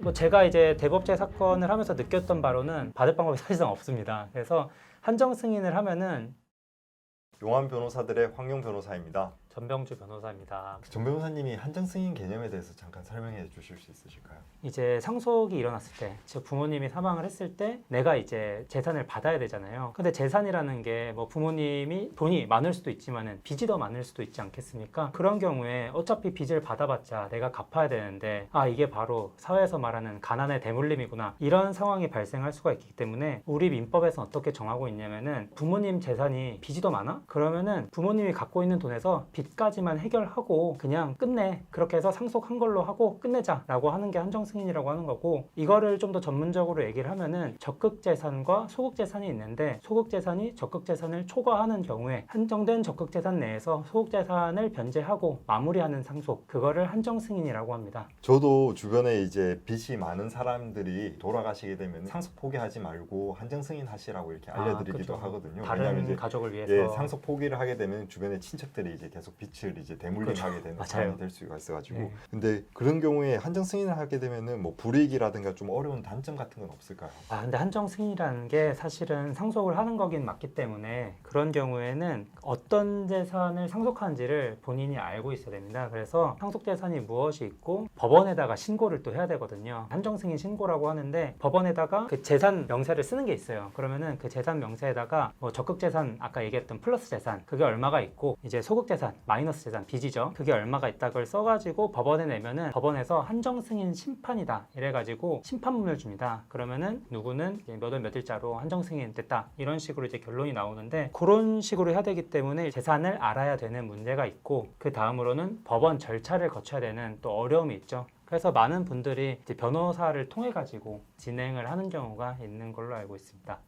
뭐 제가 이제 대법제 사건을 하면서 느꼈던 바로는 받을 방법이 사실상 없습니다. 그래서 한정 승인을 하면은 용한 변호사들의 황용 변호사입니다. 전병주 변호사입니다. 전 변호사님이 한정 승인 개념에 대해서 잠깐 설명해 주실 수 있으실까요? 이제 상속이 일어났을 때, 즉 부모님이 사망을 했을 때 내가 이제 재산을 받아야 되잖아요. 근데 재산이라는 게 뭐 부모님이 돈이 많을 수도 있지만은 빚이 더 많을 수도 있지 않겠습니까? 그런 경우에 어차피 빚을 받아봤자 내가 갚아야 되는데 아 이게 바로 사회에서 말하는 가난의 대물림이구나 이런 상황이 발생할 수가 있기 때문에 우리 민법에서는 어떻게 정하고 있냐면은 부모님 재산이 빚이 더 많아? 그러면은 부모님이 갖고 있는 돈에서 빚까지만 해결하고 그냥 끝내. 그렇게 해서 상속한 걸로 하고 끝내자라고 하는 게 한정 승인이라고 하는 거고, 이거를 좀 더 전문적으로 얘기를 하면은 적극 재산과 소극 재산이 있는데 소극 재산이 적극 재산을 초과하는 경우에 한정된 적극 재산 내에서 소극 재산을 변제하고 마무리하는 상속, 그거를 한정 승인이라고 합니다. 저도 주변에 이제 빚이 많은 사람들이 돌아가시게 되면 상속 포기하지 말고 한정 승인 하시라고 이렇게 알려드리기도 그렇죠. 하거든요. 다른 왜냐하면 이제 가족을 위해서. 예, 상속 포기를 하게 되면 주변의 친척들이 이제 계속 빚을 이제 대물림하게 되는 맞아요. 상황이 될 수가 있어가지고. 네. 근데 그런 경우에 한정 승인을 하게 되면은 뭐 불이익이라든가 좀 어려운 단점 같은 건 없을까요? 근데 한정 승인이라는 게 사실은 상속을 하는 거긴 맞기 때문에 그런 경우에는 어떤 재산을 상속하는지를 본인이 알고 있어야 됩니다. 그래서 상속 재산이 무엇이 있고 법원에다가 신고를 또 해야 되거든요. 한정 승인 신고라고 하는데 법원에다가 그 재산 명세를 쓰는 게 있어요. 그러면은 그 재산 명세에다가 뭐 적극 재산 아까 얘기했던 플러스 재산 그게 얼마가 있고 이제 소극 재산 마이너스 재산 빚이죠. 그게 얼마가 있다 걸 써가지고 법원에 내면은 법원에서 한정 승인 심판이다 이래가지고 심판문을 줍니다. 그러면은 누구는 몇 월 며칠자로 한정 승인 됐다 이런 식으로 이제 결론이 나오는데 그런 식으로 해야 되기 때문에 재산을 알아야 되는 문제가 있고 그 다음으로는 법원 절차를 거쳐야 되는 또 어려움이 있죠. 그래서 많은 분들이 이제 변호사를 통해 가지고 진행을 하는 경우가 있는 걸로 알고 있습니다.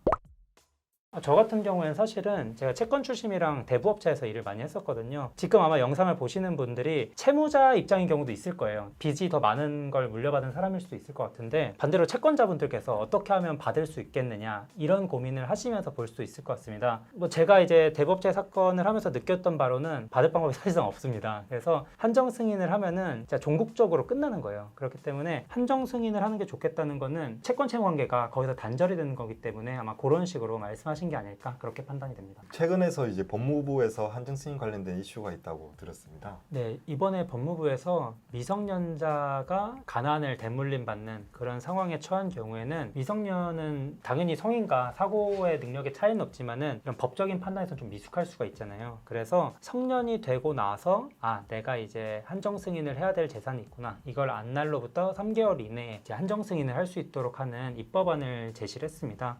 저 같은 경우에는 사실은 제가 채권 출심이랑 대부업체에서 일을 많이 했었거든요. 지금 아마 영상을 보시는 분들이 채무자 입장인 경우도 있을 거예요. 빚이 더 많은 걸 물려받은 사람일 수도 있을 것 같은데 반대로 채권자분들께서 어떻게 하면 받을 수 있겠느냐 이런 고민을 하시면서 볼 수도 있을 것 같습니다. 뭐 제가 이제 대부업체 사건을 하면서 느꼈던 바로는 받을 방법이 사실상 없습니다. 그래서 한정 승인을 하면은 진짜 종국적으로 끝나는 거예요. 그렇기 때문에 한정 승인을 하는 게 좋겠다는 거는 채권 채무 관계가 거기서 단절이 되는 거기 때문에 아마 그런 식으로 말씀하신 게 아닐까 그렇게 판단이 됩니다. 최근에서 이제 법무부에서 한정 승인 관련된 이슈가 있다고 들었습니다. 네, 이번에 법무부에서 미성년자가 가난을 대물림 받는 그런 상황에 처한 경우에는 미성년은 당연히 성인과 사고의 능력의 차이는 없지만은 이런 법적인 판단에서 좀 미숙할 수가 있잖아요. 그래서 성년이 되고 나서 내가 이제 한정 승인을 해야 될 재산이 있구나. 이걸 안 날로부터 3개월 이내에 이제 한정 승인을 할 수 있도록 하는 입법안을 제시를 했습니다.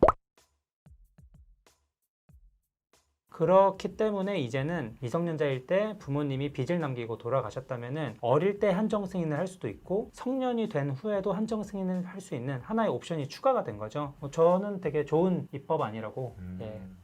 그렇기 때문에 이제는 미성년자일 때 부모님이 빚을 남기고 돌아가셨다면은 어릴 때 한정 승인을 할 수도 있고 성년이 된 후에도 한정 승인을 할 수 있는 하나의 옵션이 추가가 된 거죠. 저는 되게 좋은 입법안이라고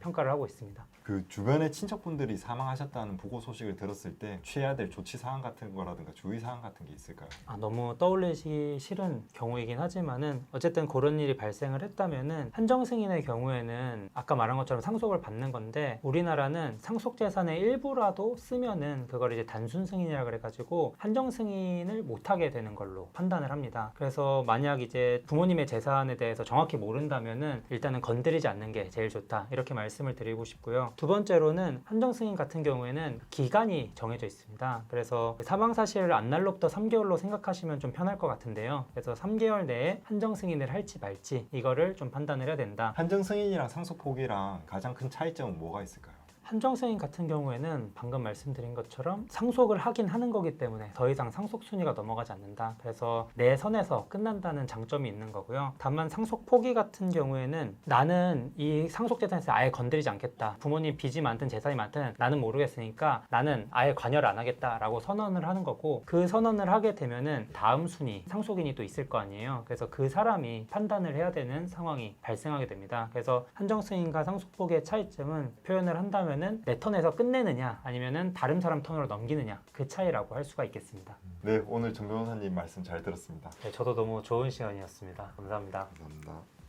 평가를 하고 있습니다. 그 주변의 친척분들이 사망하셨다는 보고 소식을 들었을 때 취해야 될 조치 사항 같은 거라든가 주의 사항 같은 게 있을까요? 너무 떠올리기 싫은 경우이긴 하지만은 어쨌든 그런 일이 발생을 했다면은 한정 승인의 경우에는 아까 말한 것처럼 상속을 받는 건데 우리나라는 상속 재산의 일부라도 쓰면은 그걸 이제 단순 승인이라 그래가지고 한정 승인을 못하게 되는 걸로 판단을 합니다. 그래서 만약 이제 부모님의 재산에 대해서 정확히 모른다면은 일단은 건드리지 않는 게 제일 좋다 이렇게 말씀을 드리고 싶고요. 두 번째로는 한정 승인 같은 경우에는 기간이 정해져 있습니다. 그래서 사망 사실을 안날로부터 3개월로 생각하시면 좀 편할 것 같은데요. 그래서 3개월 내에 한정 승인을 할지 말지 이거를 좀 판단을 해야 된다. 한정 승인이랑 상속 포기랑 가장 큰 차이점은 뭐가 있을까요? 한정 승인 같은 경우에는 방금 말씀드린 것처럼 상속을 하긴 하는 거기 때문에 더 이상 상속 순위가 넘어가지 않는다. 그래서 내 선에서 끝난다는 장점이 있는 거고요. 다만 상속 포기 같은 경우에는 나는 이 상속 재산에서 아예 건드리지 않겠다. 부모님 빚이 많든 재산이 많든 나는 모르겠으니까 나는 아예 관여를 안 하겠다라고 선언을 하는 거고 그 선언을 하게 되면은 다음 순위 상속인이 또 있을 거 아니에요. 그래서 그 사람이 판단을 해야 되는 상황이 발생하게 됩니다. 그래서 한정 승인과 상속 포기의 차이점은 표현을 한다면 내 턴에서 끝내느냐 아니면은 다른 사람 턴으로 넘기느냐 그 차이라고 할 수가 있겠습니다. 네, 오늘 전 변호사님 말씀 잘 들었습니다. 네, 저도 너무 좋은 시간이었습니다. 감사합니다. 감사합니다.